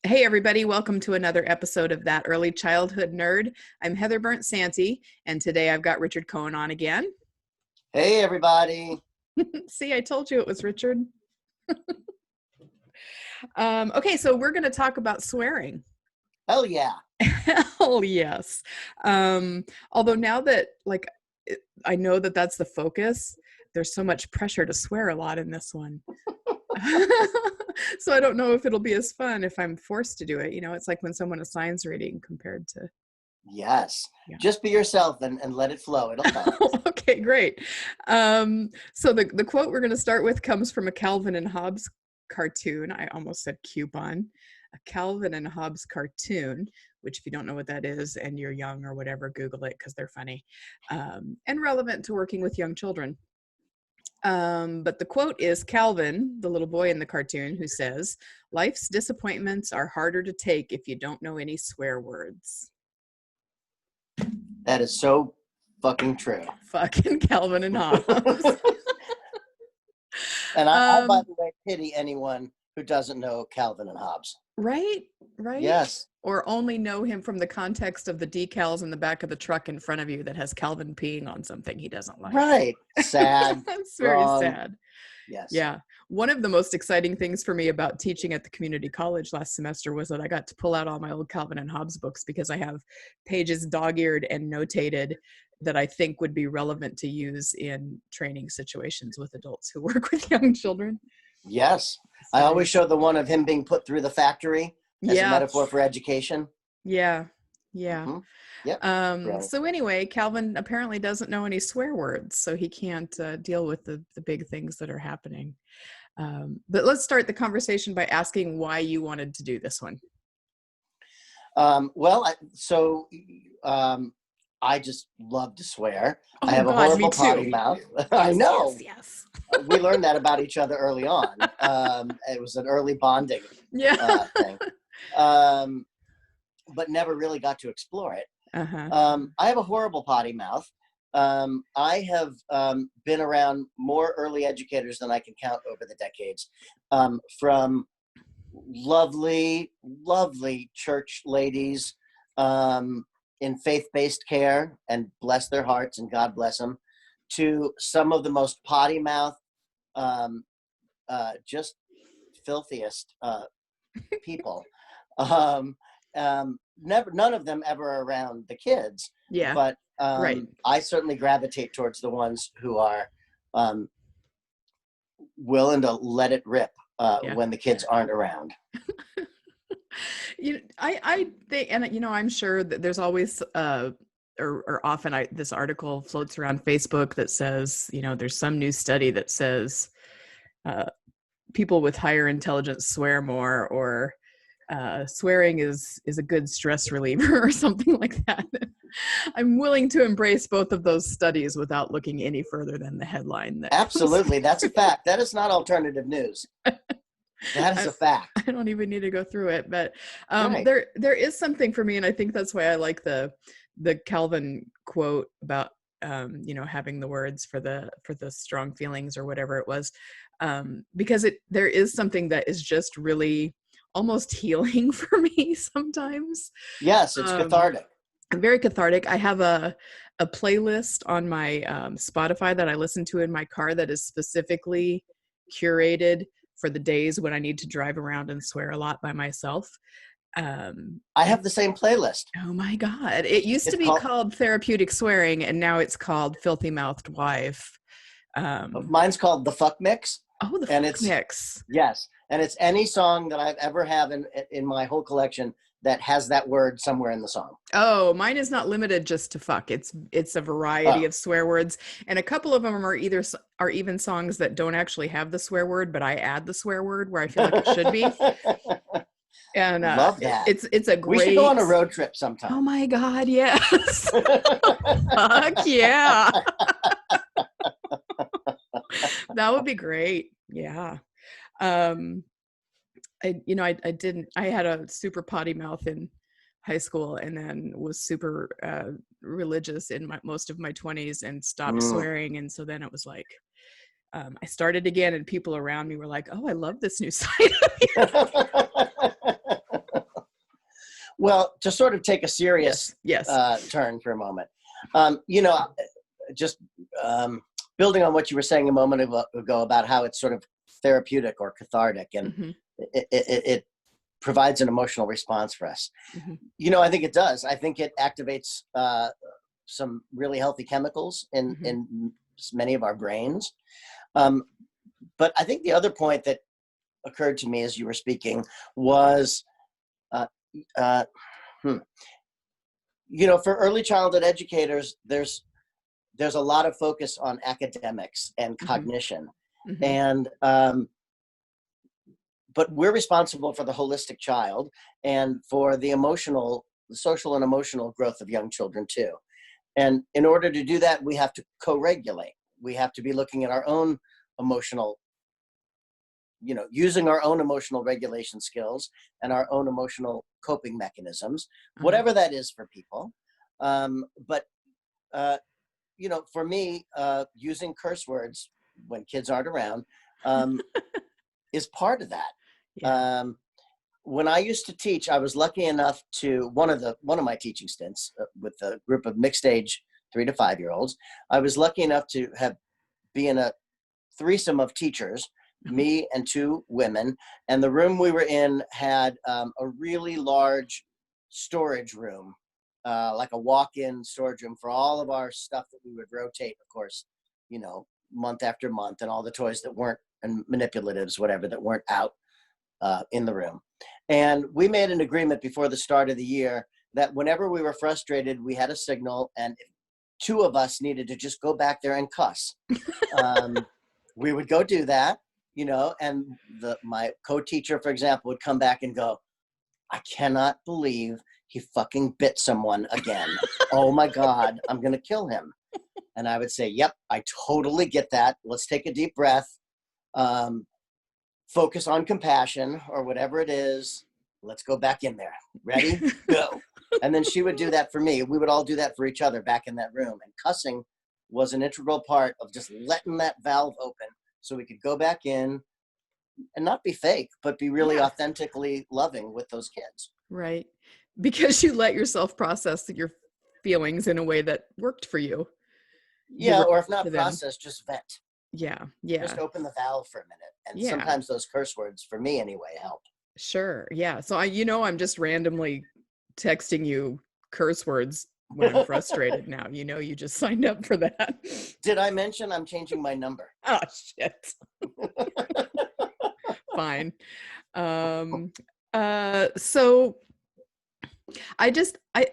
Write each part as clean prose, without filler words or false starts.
Hey, everybody. Welcome to another episode of That Early Childhood Nerd. I'm Heather Burnt-Santy, and today I've got Richard Cohen on again. Hey, everybody. See, I told you it was Richard. Okay, so we're going to talk about swearing. Hell yeah. Hell yes. Although now that, I know that that's the focus, there's so much pressure to swear a lot in this one. So I don't know if it'll be as fun if I'm forced to do it. You know, it's like when someone assigns reading compared to... Yes. Yeah. Just be yourself and let it flow. It'll come. Okay, great. So the quote we're going to start with comes from a Calvin and Hobbes cartoon. I almost said coupon. A Calvin and Hobbes cartoon, which if you don't know what that is and you're young or whatever, Google it because they're funny and relevant to working with young children. But the quote is Calvin, the little boy in the cartoon, who says, "Life's disappointments are harder to take if you don't know any swear words." That is so fucking true. Fucking Calvin and Hobbes. And I, by the way, pity anyone who doesn't know Calvin and Hobbes. Right? Yes. Or only know him from the context of the decals in the back of the truck in front of you that has Calvin peeing on something he doesn't like. Right. Sad. That's very sad. Yes. Yeah. One of the most exciting things for me about teaching at the community college last semester was that I got to pull out all my old Calvin and Hobbes books because I have pages dog-eared and notated that I think would be relevant to use in training situations with adults who work with young children. Yes. I always show the one of him being put through the factory as a metaphor for education. Yeah. Mm-hmm. Yep. So anyway, Calvin apparently doesn't know any swear words, so he can't deal with the big things that are happening. But let's start the conversation by asking why you wanted to do this one. I just love to swear. Oh, I have God, a horrible me too. potty mouth. I know. Yes. We learned that about each other early on. It was an early bonding thing. But never really got to explore it. Uh-huh. I have a horrible potty mouth. I have been around more early educators than I can count over the decades, from lovely, lovely church ladies in faith-based care, and bless their hearts and God bless them, to some of the most potty mouth, just filthiest people. None of them ever around the kids. Yeah. But right. I certainly gravitate towards the ones who are willing to let it rip when the kids aren't around. I think, and I'm sure that there's always or often this article floats around Facebook that says, there's some new study that says people with higher intelligence swear more, or swearing is a good stress reliever or something like that. I'm willing to embrace both of those studies without looking any further than the headline. Absolutely. That's a fact. That is not alternative news. That is a fact. I don't even need to go through it, but right. there is something for me, and I think that's why I like the Calvin quote about having the words for the strong feelings or whatever it was, because there is something that is just really almost healing for me sometimes. Yes, it's cathartic. Very cathartic. I have a playlist on my Spotify that I listen to in my car that is specifically curated for the days when I need to drive around and swear a lot by myself. I have the same playlist. Oh my God. It used to be called Therapeutic Swearing, and now it's called Filthy Mouthed Wife. Mine's called The Fuck Mix. Oh, the Fuck Mix. Yes. And it's any song that I've ever have in my whole collection that has that word somewhere in the song. Oh, mine is not limited just to fuck. It's a variety of swear words, and a couple of them are even songs that don't actually have the swear word, but I add the swear word where I feel like it should be. And love that. It's a great. We should go on a road trip sometime. Oh my God, yes. Fuck yeah. That would be great. Yeah. I had a super potty mouth in high school, and then was super religious in most of my 20s and stopped swearing. And so then it was like, I started again, and people around me were like, "Oh, I love this new side of you." Well, to sort of take a serious Yes. Yes. turn for a moment, just building on what you were saying a moment ago about how it's sort of therapeutic or cathartic, and Mm-hmm. it provides an emotional response for us. Mm-hmm. I think it does. I think it activates some really healthy chemicals Mm-hmm. in many of our brains. But I think the other point that occurred to me as you were speaking was, uh, uh, hmm, for early childhood educators, there's a lot of focus on academics and Mm-hmm. cognition, Mm-hmm. and but we're responsible for the holistic child and for the social and emotional growth of young children too. And in order to do that, we have to co-regulate. We have to be looking at our own emotional, using our own emotional regulation skills and our own emotional coping mechanisms, Uh-huh. whatever that is for people. But uh, for me, using curse words when kids aren't around um, is part of that. Yeah. Um, when I used to teach, I was lucky enough to one of my teaching stints with a group of mixed age 3 to 5 year olds. I was lucky enough to be in a threesome of teachers, me and two women, and the room we were in had a really large storage room, like a walk-in storage room for all of our stuff that we would rotate, of course, month after month, and all the toys that weren't, and manipulatives, whatever, that weren't out in the room. And we made an agreement before the start of the year that whenever we were frustrated, we had a signal, and if two of us needed to just go back there and cuss, we would go do that, and my co-teacher, for example, would come back and go, I cannot believe he fucking bit someone again. Oh my God, I'm going to kill him. And I would say, yep, I totally get that. Let's take a deep breath. Focus on compassion or whatever it is. Let's go back in there. Ready? Go. And then she would do that for me. We would all do that for each other back in that room. And cussing was an integral part of just letting that valve open so we could go back in and not be fake, but be really Yeah. authentically loving with those kids. Right. Because you let yourself process your feelings in a way that worked for you. You Yeah, or if related not to them. process, just vent. Yeah. Yeah. Just open the valve for a minute. And Yeah. sometimes those curse words, for me anyway, help. Sure. Yeah. So I'm just randomly texting you curse words when I'm frustrated now. You just signed up for that. Did I mention I'm changing my number? Oh shit. Fine. So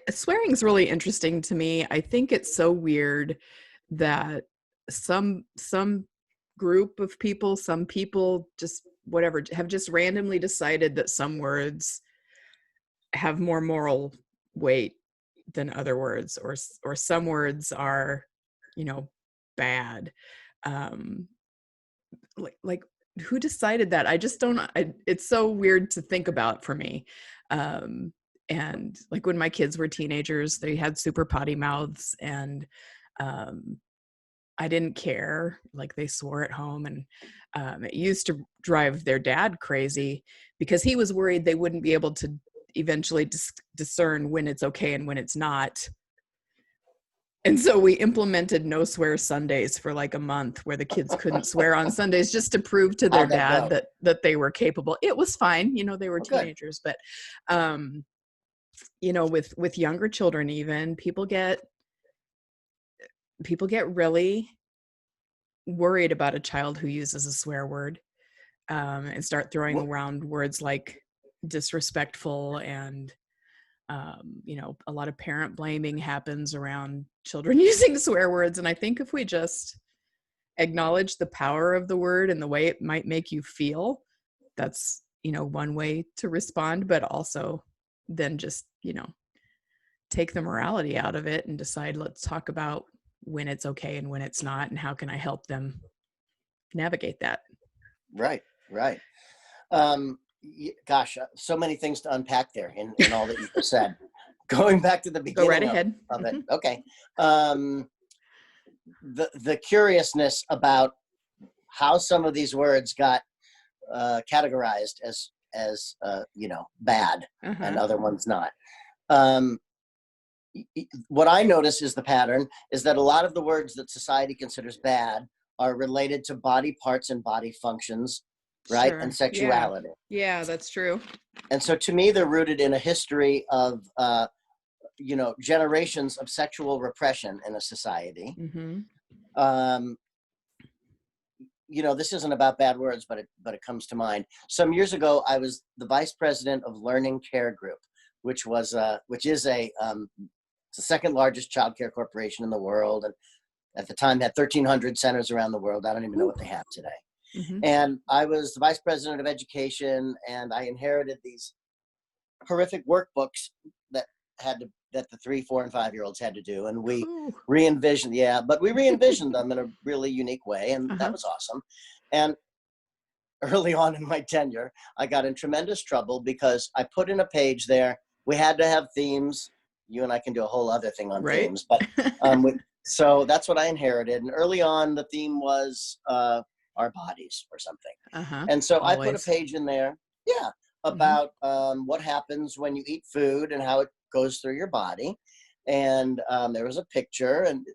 swearing is really interesting to me. I think it's so weird that some group of people, some people just whatever have just randomly decided that some words have more moral weight than other words, or some words are, bad. Um, like who decided that? I just don't. It's so weird to think about for me. And like when my kids were teenagers, they had super potty mouths, and um, I didn't care. Like they swore at home, and it used to drive their dad crazy because he was worried they wouldn't be able to eventually discern when it's okay and when it's not. And so we implemented no swear Sundays for like a month where the kids couldn't swear on Sundays just to prove to their How'd that dad go? that they were capable. It was fine. They were Oh, good. teenagers, but um, with younger children, even people get really worried about a child who uses a swear word, and start throwing Well, around words like disrespectful, and a lot of parent blaming happens around children using swear words. And I think if we just acknowledge the power of the word and the way it might make you feel, that's one way to respond. But also then just take the morality out of it and decide, let's talk about when it's okay and when it's not, and how can I help them navigate that. right, right. Gosh, so many things to unpack there in all that you just said. Going back to the Go right beginning ahead. of it. Okay. The curiousness about how some of these words got categorized as bad, and Uh-huh. other ones not. Um, what I notice is the pattern is that a lot of the words that society considers bad are related to body parts and body functions, right? And Sure. Yeah. sexuality. Yeah, that's true. And so to me, they're rooted in a history of, generations of sexual repression in a society. Mm-hmm. Um, this isn't about bad words, but it comes to mind. Some years ago, I was the vice president of Learning Care Group, which is the second largest child care corporation in the world, and at the time had 1,300 centers around the world. I don't even know what they have today. Mm-hmm. And I was the vice president of education, and I inherited these horrific workbooks that that the 3, 4, and 5-year-olds had to do, and we re-envisioned them in a really unique way, and Uh-huh. that was awesome. And early on in my tenure, I got in tremendous trouble because I put in a page there. We had to have themes. You and I can do a whole other thing on Right. themes, but so that's what I inherited. And early on, the theme was our bodies or something. Uh-huh. And so Always. I put a page in there, about what happens when you eat food and how it goes through your body. And there was a picture, and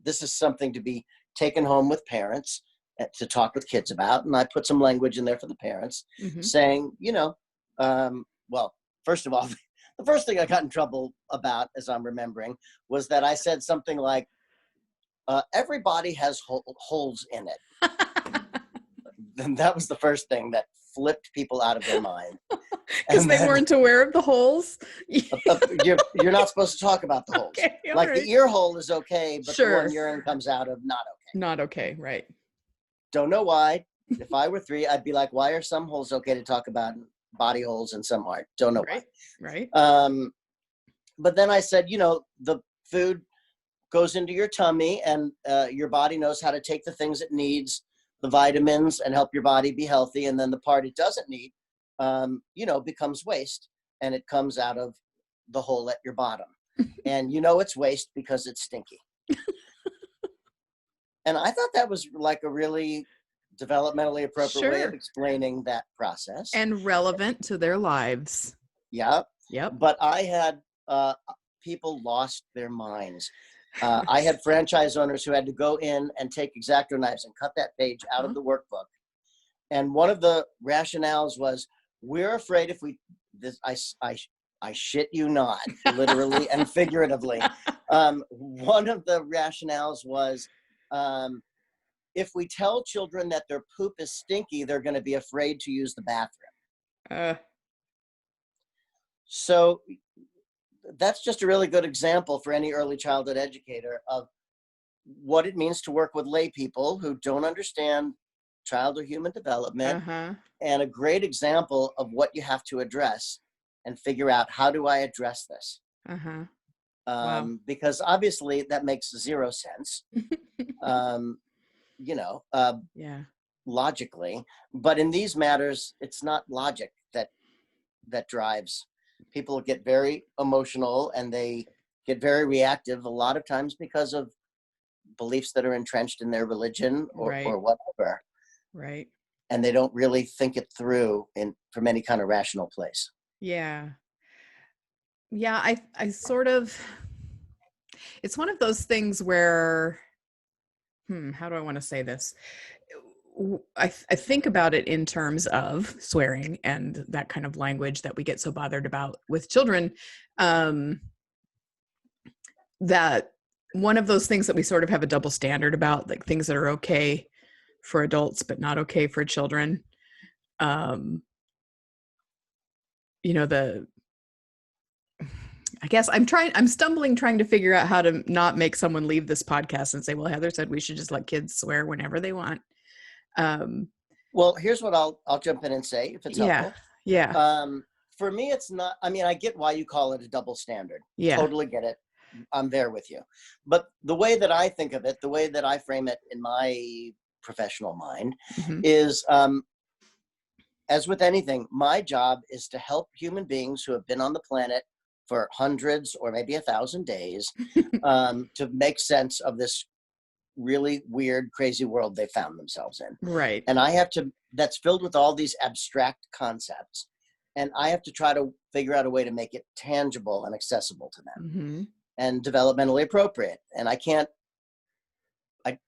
this is something to be taken home with parents to talk with kids about. And I put some language in there for the parents saying, well, first of all, the first thing I got in trouble about, as I'm remembering, was that I said something like, every body has holes in it. And that was the first thing that flipped people out of their mind. Because they weren't aware of the holes. You're not supposed to talk about the holes. Okay, like the ear hole is okay, but the one urine comes out of, not okay. Not okay, right. Don't know why. If I were 3, I'd be like, why are some holes okay to talk about body holes and some aren't? Don't know why. Right. But then I said, the food goes into your tummy, and your body knows how to take the things it needs, the vitamins, and help your body be healthy. And then the part it doesn't need, becomes waste, and it comes out of the hole at your bottom. And it's waste because it's stinky. And I thought that was like a really developmentally appropriate way of explaining that process. And relevant to their lives. Yeah. Yep. But I had people lost their minds. I had franchise owners who had to go in and take X-Acto knives and cut that page out of the workbook. And one of the rationales was, we're afraid if I shit you not, literally and figuratively. One of the rationales was, if we tell children that their poop is stinky, they're going to be afraid to use the bathroom. So that's just a really good example for any early childhood educator of what it means to work with lay people who don't understand child or human development, and a great example of what you have to address and figure out, how do I address this? Wow. Because obviously that makes zero sense, logically, but in these matters, it's not logic that drives. People get very emotional and they get very reactive a lot of times because of beliefs that are entrenched in their religion or whatever. Right. And they don't really think it through from any kind of rational place. Yeah. Yeah. I sort of, it's one of those things where, how do I want to say this? I think about it in terms of swearing and that kind of language that we get so bothered about with children. That one of those things that we sort of have a double standard about, like things that are okay for adults, but not okay for children. I guess I'm stumbling trying to figure out how to not make someone leave this podcast and say, well, Heather said we should just let kids swear whenever they want. Well, here's what I'll jump in and say, if it's helpful. Yeah. For me, it's not, I get why you call it a double standard. Yeah. Totally get it. I'm there with you. But the way that I think of it, the way that I frame it in my professional mind is, as with anything, my job is to help human beings who have been on the planet for hundreds or maybe 1,000 days to make sense of this really weird, crazy world they found themselves in. Right. And that's filled with all these abstract concepts. And I have to try to figure out a way to make it tangible and accessible to them Mm-hmm. and developmentally appropriate. And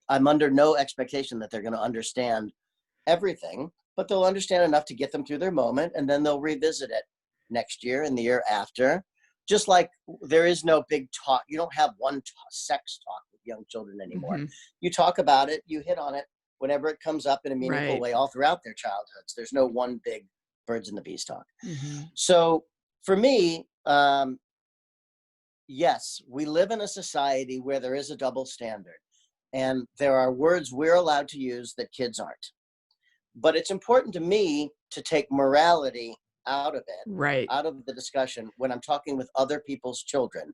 I'm under no expectation that they're going to understand everything, but they'll understand enough to get them through their moment, and then they'll revisit it next year and the year after. Just like there is no big talk. You don't have one sex talk with young children anymore. Mm-hmm. You talk about it, you hit on it whenever it comes up in a meaningful Right. way all throughout their childhoods. There's no one big birds and the bees talk. Mm-hmm. So for me, yes, we live in a society where there is a double standard, and there are words we're allowed to use that kids aren't. But it's important to me to take morality out of it, Right. out of the discussion when I'm talking with other people's children,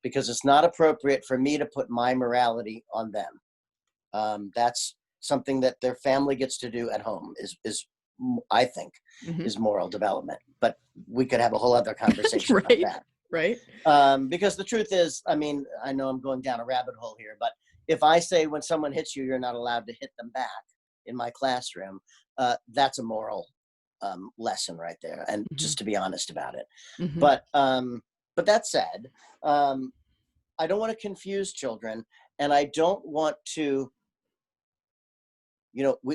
because it's not appropriate for me to put my morality on them. That's something that their family gets to do at home is I think, Mm-hmm. is moral development. But we could have a whole other conversation Right. about that. Right. Because the truth is, I mean, I know I'm going down a rabbit hole here, but if I say when someone hits you, you're not allowed to hit them back in my classroom, that's a moral lesson right there. And Mm-hmm. just to be honest about it. Mm-hmm. But that said, I don't want to confuse children, and I don't want to,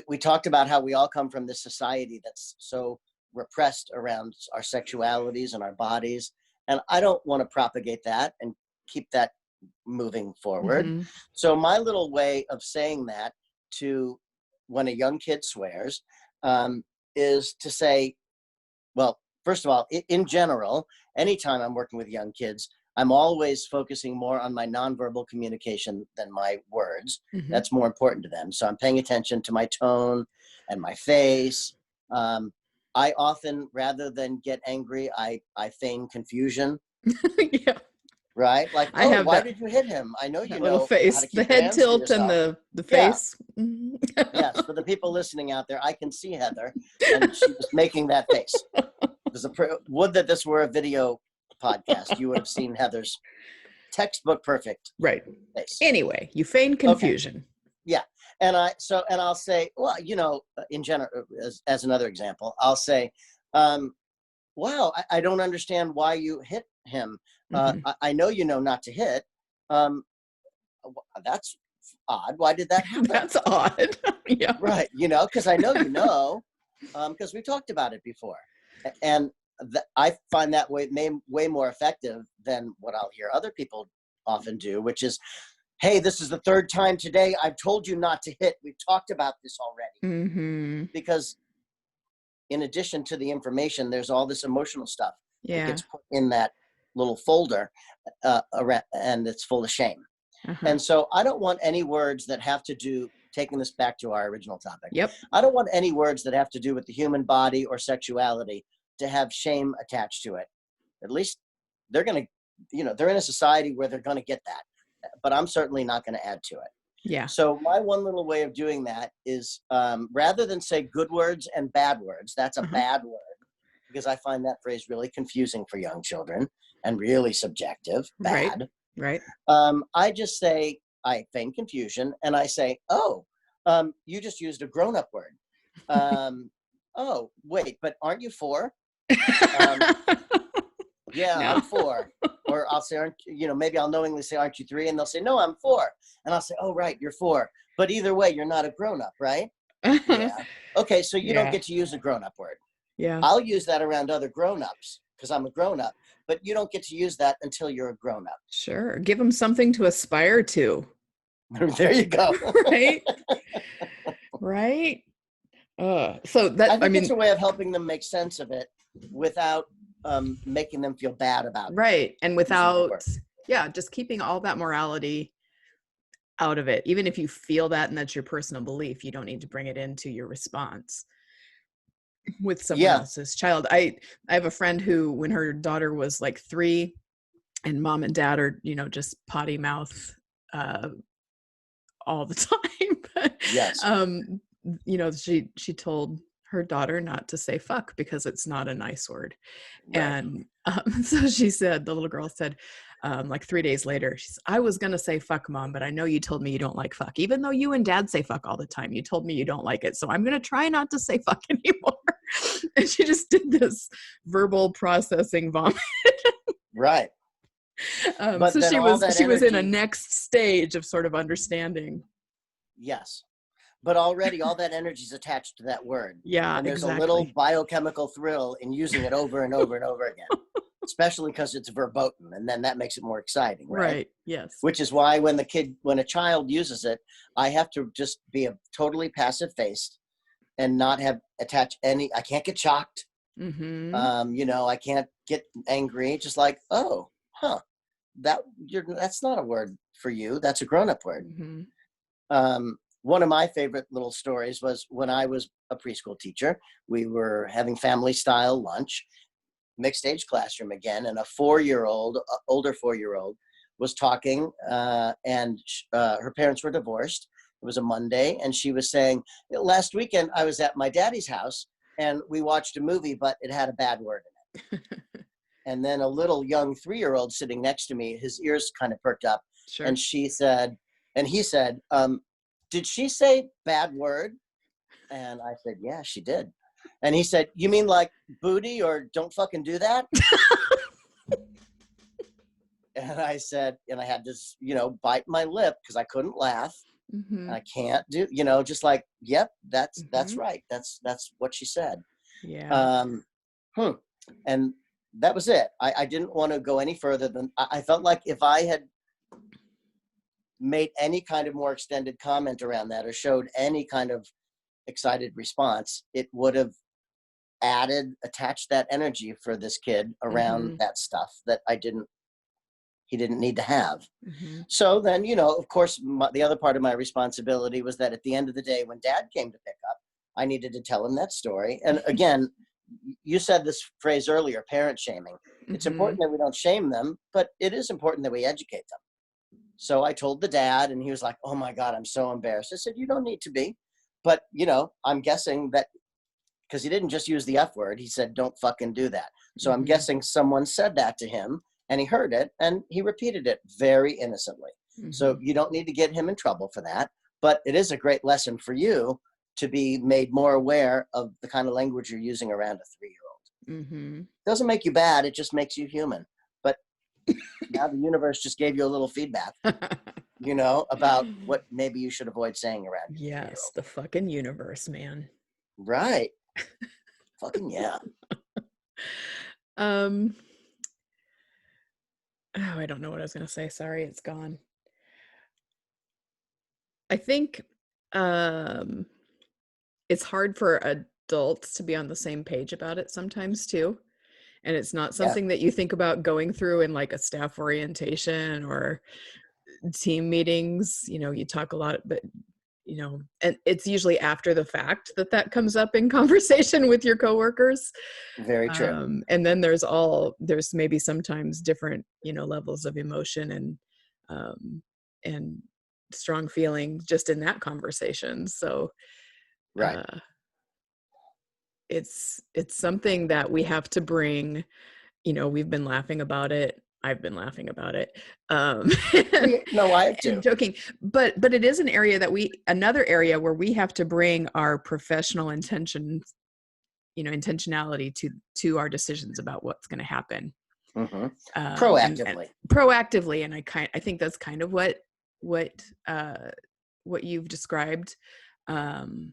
we talked about how we all come from this society that's so repressed around our sexualities and our bodies. And I don't want to propagate that and keep that moving forward. Mm-hmm. So my little way of saying that to when a young kid swears is to say, well, first of all, in general, anytime I'm working with young kids, I'm always focusing more on my nonverbal communication than my words. Mm-hmm. That's more important to them. So I'm paying attention to my tone and my face. I often, rather than get angry, I feign confusion. Yeah. Right? Like, I oh, have why that, did you hit him? I know you little know how face, to the keep your head hands to tilt and yourself. the Yeah. face. Mm-hmm. Yes, for the people listening out there, I can see Heather, and she was making that face. Would that this were a video podcast, you would have seen Heather's textbook perfect Right. face. Anyway, you feign confusion. Okay. Yeah. And I'll say, well, in general, as another example, I'll say, wow, I don't understand why you hit him. Mm-hmm. I know you know not to hit. That's odd. Why did that happen? That's odd. Yeah. Right. Because I know because we talked about it before. And I find that way more effective than what I'll hear other people often do, which is, hey, this is the third time today I've told you not to hit. We've talked about this already. Mm-hmm. Because in addition to the information, there's all this emotional stuff that gets put in that little folder, and it's full of shame. Uh-huh. And so I don't want any words that have to do, taking this back to our original topic. Yep. I don't want any words that have to do with the human body or sexuality to have shame attached to it. At least they're going to, they're in a society where they're going to get that, but I'm certainly not going to add to it. Yeah. So my one little way of doing that is rather than say good words and bad words, that's a bad word, because I find that phrase really confusing for young children and really subjective, bad. Right. I just say, I feign confusion, and I say, oh, you just used a grown-up word. Oh, wait, but aren't you 4? Yeah, no. I'm 4. Or I'll say, maybe I'll knowingly say, aren't you 3? And they'll say, no, I'm 4. And I'll say, oh, right, you're 4. But either way, you're not a grown-up, right? Yeah. Okay, so you don't get to use a grown-up word. Yeah. I'll use that around other grown-ups because I'm a grown-up, but you don't get to use that until you're a grown-up. Sure. Give them something to aspire to. There you go. Right? Right? So that, I think it's a way of helping them make sense of it without making them feel bad about it. Right. And without, just keeping all that morality out of it. Even if you feel that and that's your personal belief, you don't need to bring it into your response with someone else's child. I have a friend who, when her daughter was like 3 and mom and dad are, just potty mouth all the time. Yes. She told her daughter not to say fuck because it's not a nice word. Right. And so she said, the little girl said, like 3 days later, I was going to say fuck, Mom, but I know you told me you don't like fuck. Even though you and Dad say fuck all the time, you told me you don't like it. So I'm going to try not to say fuck anymore. And she just did this verbal processing vomit. Right. But So then all that she was in a energy, next stage of sort of understanding. yes. But already all that energy is attached to that word. Yeah, And there's a little exactly. biochemical thrill in using it over and over and over again, especially because it's verboten. And then that makes it more exciting, right? Right. Yes. Which is why when a child uses it, I have to just be a totally passive faced and not have attach any, I can't get shocked. I can't get angry. Just like, oh, huh, that's not a word for you. That's a grown-up word. One of my favorite little stories was when I was a preschool teacher. We were having family style lunch, mixed age classroom again, and a older 4-year-old was talking, and her parents were divorced. It was a Monday, and she was saying, last weekend I was at my daddy's house and we watched a movie, but it had a bad word in it. And then a little young 3-year-old sitting next to me, his ears kind of perked up. Sure. And he said, did she say bad word? And I said, yeah, she did. And he said, you mean like booty or don't fucking do that? And I said, and I had to, bite my lip because I couldn't laugh. I can't do, just like, yep, that's right. That's what she said. Yeah. And that was it. I didn't want to go any further than, I felt like if I had made any kind of more extended comment around that or showed any kind of excited response, it would have attached that energy for this kid around that stuff that he didn't need to have. So then, of course, the other part of my responsibility was that at the end of the day, when Dad came to pick up, I needed to tell him that story. And again, you said this phrase earlier, parent shaming. It's important that we don't shame them, but it is important that we educate them. So I told the dad, and he was like, oh my God, I'm so embarrassed. I said, you don't need to be. But, I'm guessing that because he didn't just use the F word, he said, don't fucking do that. So I'm guessing someone said that to him and he heard it and he repeated it very innocently. So you don't need to get him in trouble for that. But it is a great lesson for you to be made more aware of the kind of language you're using around a 3-year-old. Doesn't make you bad. It just makes you human. But now the universe just gave you a little feedback, about what maybe you should avoid saying around your 3-year-old. Yes, the fucking universe, man. Right. Fucking yeah. I don't know what I was going to say. Sorry, it's gone. I think it's hard for adults to be on the same page about it sometimes too. And it's not something that you think about going through in like a staff orientation or team meetings. You talk a lot, but and it's usually after the fact that comes up in conversation with your coworkers. Very true. And then there's maybe sometimes different, levels of emotion and strong feeling just in that conversation. So, right. It's something that we have to bring, we've been laughing about it. I've been laughing about it. No, I have too. And joking, but it is another area where we have to bring our professional intentionality to our decisions about what's going to happen. Proactively. And I think that's kind of what you've described. And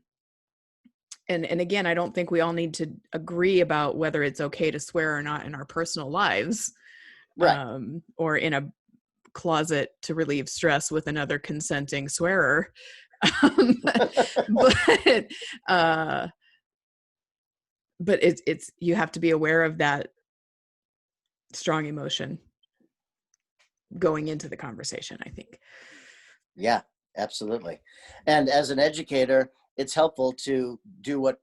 again, I don't think we all need to agree about whether it's okay to swear or not in our personal lives. Right. Or in a closet to relieve stress with another consenting swearer. But it's you have to be aware of that strong emotion going into the conversation, I think. Yeah, absolutely. And as an educator, it's helpful to do what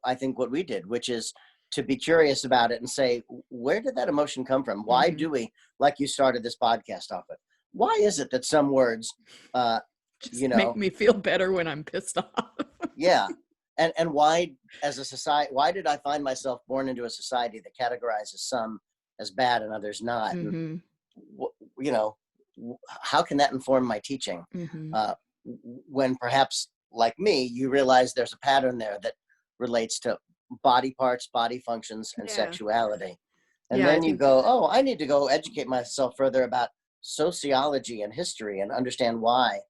we did, which is to be curious about it and say, where did that emotion come from? Why do we, like you started this podcast off with, why is it that some words, make me feel better when I'm pissed off? Yeah. And why, as a society, why did I find myself born into a society that categorizes some as bad and others not? you know, how can that inform my teaching? Mm-hmm. When perhaps, like me, you realize there's a pattern there that relates to body parts, body functions, and Yeah. sexuality. And Yeah, I then you think, go, oh, I need to go educate myself further about sociology and history and understand why,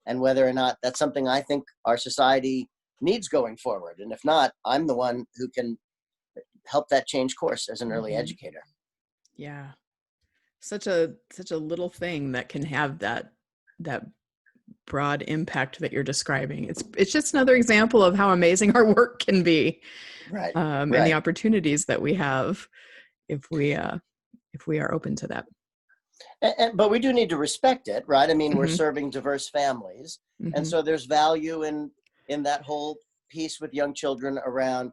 and whether or not that's something I think our society needs going forward. And if not, I'm the one who can help that change course as an early mm-hmm. educator. Yeah. Such a little thing that can have that broad impact that you're describing. It's just another example of how amazing our work can be, Right. and the Right. opportunities that we have if we are open to that. But we do need to respect it, right? I mean, we're Mm-hmm. serving diverse families, and Mm-hmm. so there's value in that whole piece with young children around,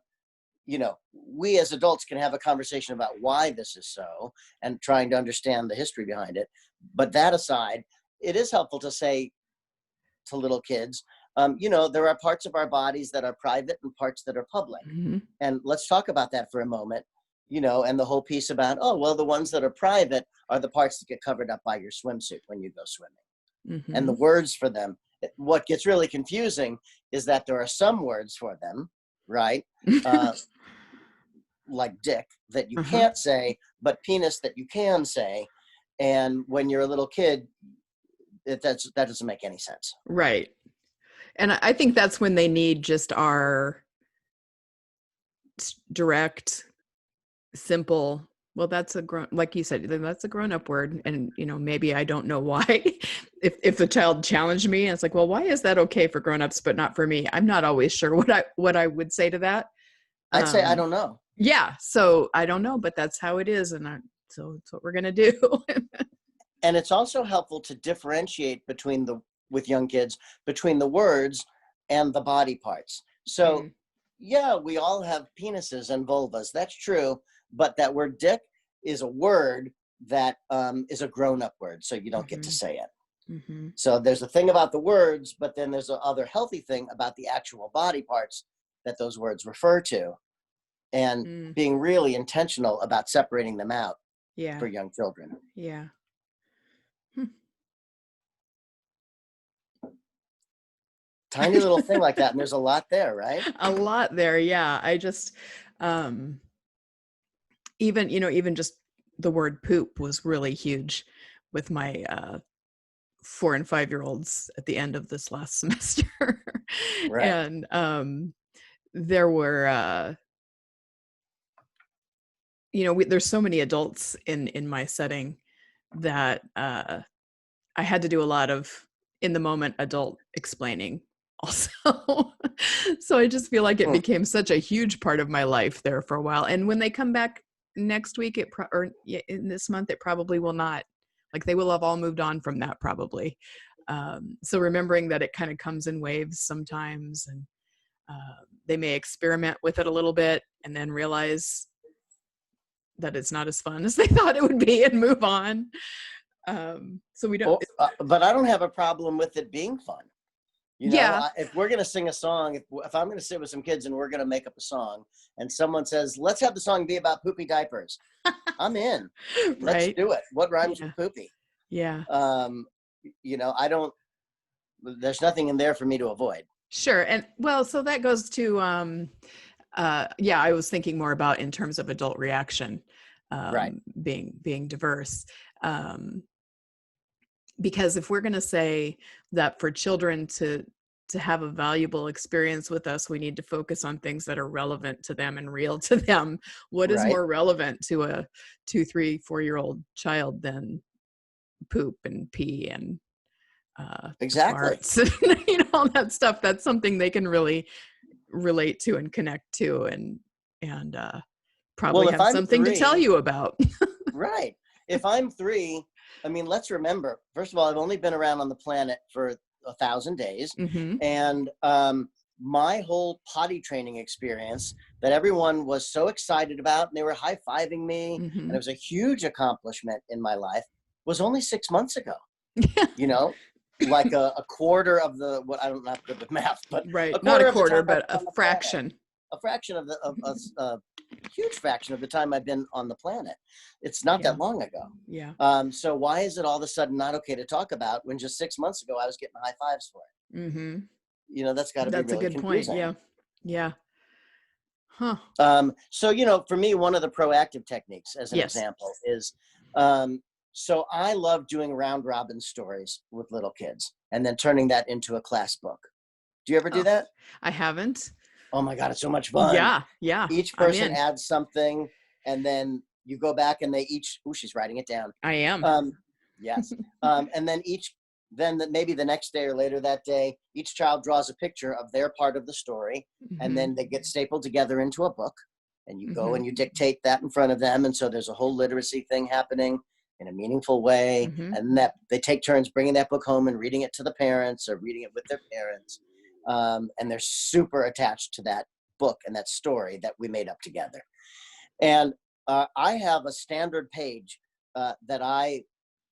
you know, we as adults can have a conversation about why this is so and trying to understand the history behind it. But that aside, it is helpful to say to little kids, you know, there are parts of our bodies that are private and parts that are public. Mm-hmm. And let's talk about that for a moment, you know, and the whole piece about, oh, well, the ones that are private are the parts that get covered up by your swimsuit when you go swimming. And Mm-hmm. the words for them, what gets really confusing is that there are some words for them, right? Uh, like dick that you Uh-huh. can't say, but penis that you can say. And when you're a little kid, that doesn't make any sense. Right. And I think that's when they need just our direct, simple, well, that's a grown, like you said, that's a grown up word. And, you know, maybe I don't know why. If the child challenged me and it's like, well, why is that okay for grown-ups, but not for me? I'm not always sure what I would say to that. I'd say, I Um, don't know. yeah. So I don't know, but that's how it is. And so it's what we're going to do. And it's also helpful to differentiate with young kids, between the words and the body parts. So Mm, yeah, we all have penises and vulvas. That's true. But that word dick is a word that is a grown-up word. So you don't get to mhm, say it. mhm, So there's a thing about the words, but then there's a other healthy thing about the actual body parts that those words refer to, and mm. being really intentional about separating them out Yeah. for young children. Yeah. Hmm. Tiny little thing like that. And there's a lot there, right? A lot there. Yeah. I just, um, even, you know, even just the word poop was really huge with my 4 and 5 year olds at the end of this last semester. Right. And there were you know, there's so many adults in my setting that I had to do a lot of in the moment adult explaining also. So I just feel like it Hmm. became such a huge part of my life there for a while. And when they come back next week, or in this month, it probably will not. Like they will have all moved on from that probably. So remembering that it kind of comes in waves sometimes, and they may experiment with it a little bit and then realize that it's not as fun as they thought it would be and move on. So we don't. But I don't have a problem with it being fun. You know, Yeah. if we're going to sing a song, if I'm going to sit with some kids and we're going to make up a song and someone says, let's have the song be about poopy diapers, I'm in. Let's Right. do it. What rhymes Yeah. with poopy? Yeah. Um, you know, there's nothing in there for me to avoid. Sure. And well, so that goes to yeah, I was thinking more about in terms of adult reaction, Right. being diverse. Um, because if we're going to say that for children to have a valuable experience with us, we need to focus on things that are relevant to them and real to them. What is Right. more relevant to a 2, 3, 4 year old child than poop and pee and Exactly. farts, you know, all that stuff? That's something they can really relate to and connect to, and Well, probably if have I'm something to tell 3, you about. right. If I'm 3, I mean, let's remember, first of all, I've only been around on the planet for 1,000 days. Hmm. And my whole potty training experience that everyone was so excited about and they were high-fiving me, and Hmm. it was a huge accomplishment in my life, was only 6 months ago. You know, like a quarter of the, what, I'm not good with math, but a Right. Not a quarter of the quarter, time I but was a on the planet. fraction. a fraction of a huge fraction of the time I've been on the planet. It's not Yeah. that long ago. Yeah. So why is it all of a sudden not okay to talk about when just 6 months ago I was getting high fives for it? Mm-hmm. That's got to be That's a really good point. confusing. Yeah. Yeah. Huh. So, for me, one of the proactive techniques, as an Yes. example, is so I love doing round robin stories with little kids and then turning that into a class book. Do you ever do Oh, that? I haven't. Oh my God, it's so much fun. Yeah. Yeah. Each I'm person in. adds something, and then you go back and they each, she's writing it down. I am. Yes. And then maybe the next day or later that day, each child draws a picture of their part of the story, and then they get stapled together into a book, and you go and you dictate that in front of them. And so there's a whole literacy thing happening in a meaningful way. And that they take turns bringing that book home and reading it to the parents or reading it with their parents. And they're super attached to that book and that story that we made up together. And I have a standard page that I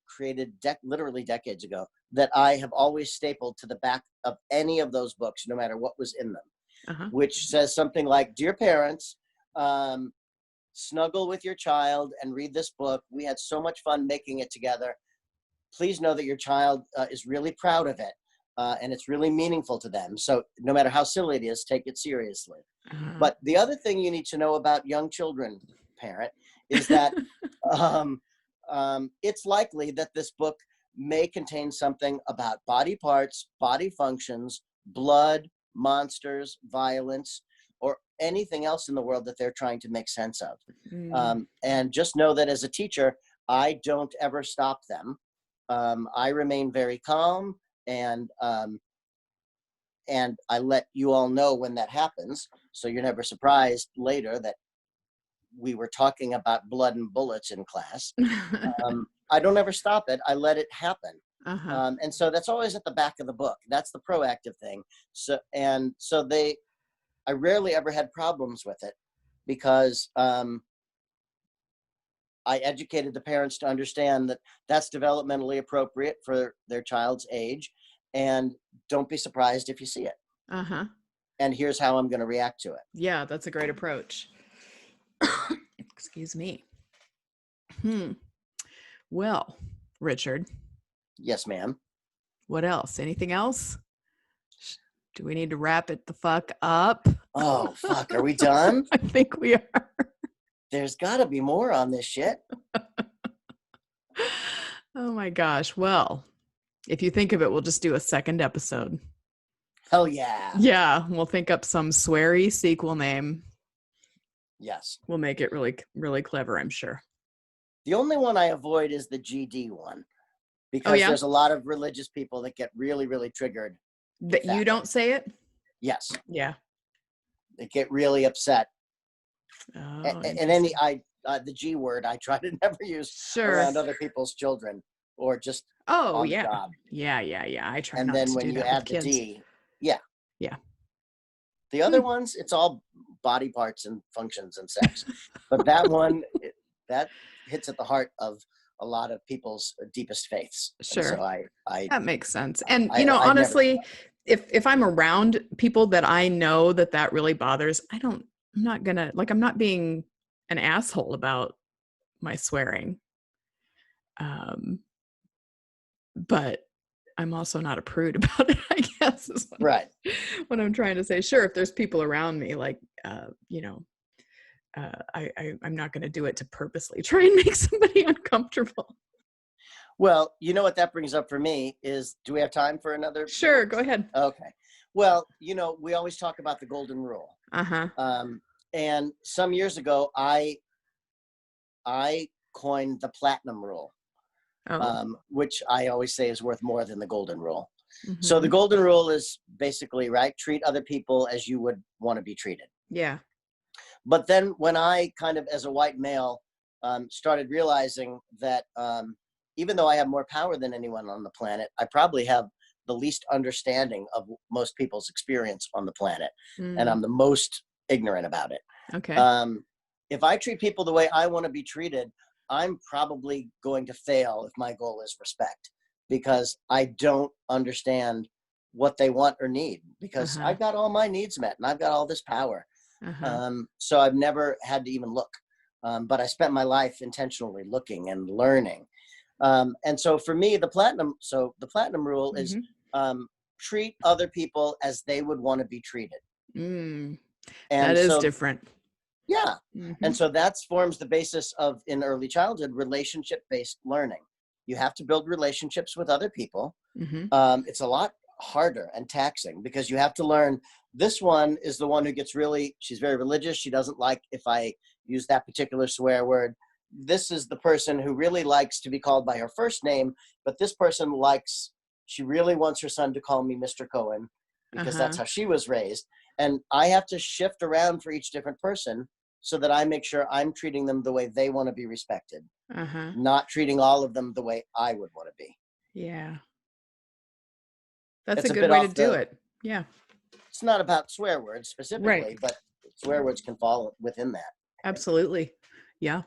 created literally decades ago that I have always stapled to the back of any of those books, no matter what was in them, which says something like, "Dear parents, snuggle with your child and read this book. We had so much fun making it together. Please know that your child is really proud of it, and it's really meaningful to them. So no matter how silly it is, take it seriously." But the other thing you need to know about young children, parent, is that it's likely that this book may contain something about body parts, body functions, blood, monsters, violence, or anything else in the world that they're trying to make sense of. And just know that as a teacher, I don't ever stop them. I remain very calm, and I let you all know when that happens, so you're never surprised later that we were talking about blood and bullets in class. I don't ever stop it. I let it happen. And so that's always at the back of the book. That's the proactive thing. I rarely ever had problems with it because I educated the parents to understand that that's developmentally appropriate for their child's age, and don't be surprised if you see it. And here's how I'm going to react to it. Yeah, that's a great approach. Excuse me. Well, Richard. Yes, ma'am. What else? Anything else? Do we need to wrap it the fuck up? Oh, fuck. Are we done? I think we are. There's got to be more on this shit. Oh my gosh. Well, if you think of it, we'll just do a second episode. Hell yeah. Yeah, we'll think up some sweary sequel name. Yes. We'll make it really, really clever, I'm sure. The only one I avoid is the GD one, because there's a lot of religious people that get really, really triggered. That you don't say it? Yes. Yeah. They get really upset. Oh, and the G word I try to never use around other people's children or just on the job. Yeah. I try and not then to when do you that add with the kids. D, yeah. The other ones, it's all body parts and functions and sex. But that one, that hits at the heart of a lot of people's deepest faiths. Sure. And so that makes sense. And honestly, if I'm around people that I know that really bothers, I'm not being an asshole about my swearing. But I'm also not a prude about it, I guess. Is what I'm trying to say. Sure, if there's people around me, like, I'm not going to do it to purposely try and make somebody uncomfortable. Well, you know what that brings up for me is, do we have time for another? Sure, go ahead. Okay. Well, we always talk about the golden rule. And some years ago, I coined the platinum rule, which I always say is worth more than the golden rule. So the golden rule is basically, treat other people as you would want to be treated. Yeah. But then when I kind of, as a white male, started realizing that even though I have more power than anyone on the planet, I probably have the least understanding of most people's experience on the planet. And I'm the most ignorant about it. Okay. If I treat people the way I want to be treated, I'm probably going to fail if my goal is respect, because I don't understand what they want or need, because I've got all my needs met and I've got all this power. Uh-huh. So I've never had to even look. But I spent my life intentionally looking and learning. And so for me, the platinum rule is Mm-hmm. treat other people as they would want to be treated. Mm, that And is so, different. yeah. Mm-hmm. And so that forms the basis of, in early childhood, relationship-based learning. You have to build relationships with other people. Mm-hmm. It's a lot harder and taxing because you have to learn this one is the one who gets she's very religious. She doesn't like if I use that particular swear word. This is the person who really likes to be called by her first name, but this person she really wants her son to call me Mr. Cohen because that's Uh-huh. how she was raised. And I have to shift around for each different person so that I make sure I'm treating them the way they want to be respected, Uh-huh. not treating all of them the way I would want to be. Yeah. That's a It's a good bit way to off do the, it. Yeah. it's not about swear words Right. specifically, but swear words can fall within that. Absolutely. Yeah.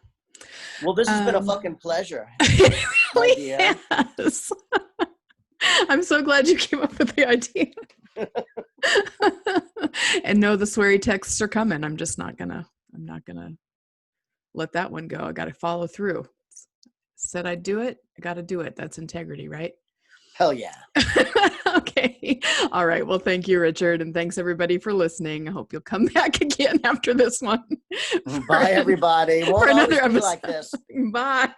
Well, this has been a Um, fucking pleasure, it my really dear. has. I'm so glad you came up with the idea. And no, the sweary texts are coming. I'm not gonna let that one go. I gotta follow through. Said I'd do it. I gotta do it. That's integrity, right? Hell yeah. Okay. All right. Well, thank you, Richard. And thanks everybody for listening. I hope you'll come back again after this one Bye, everybody. for Won't always another be like episode. this. Bye.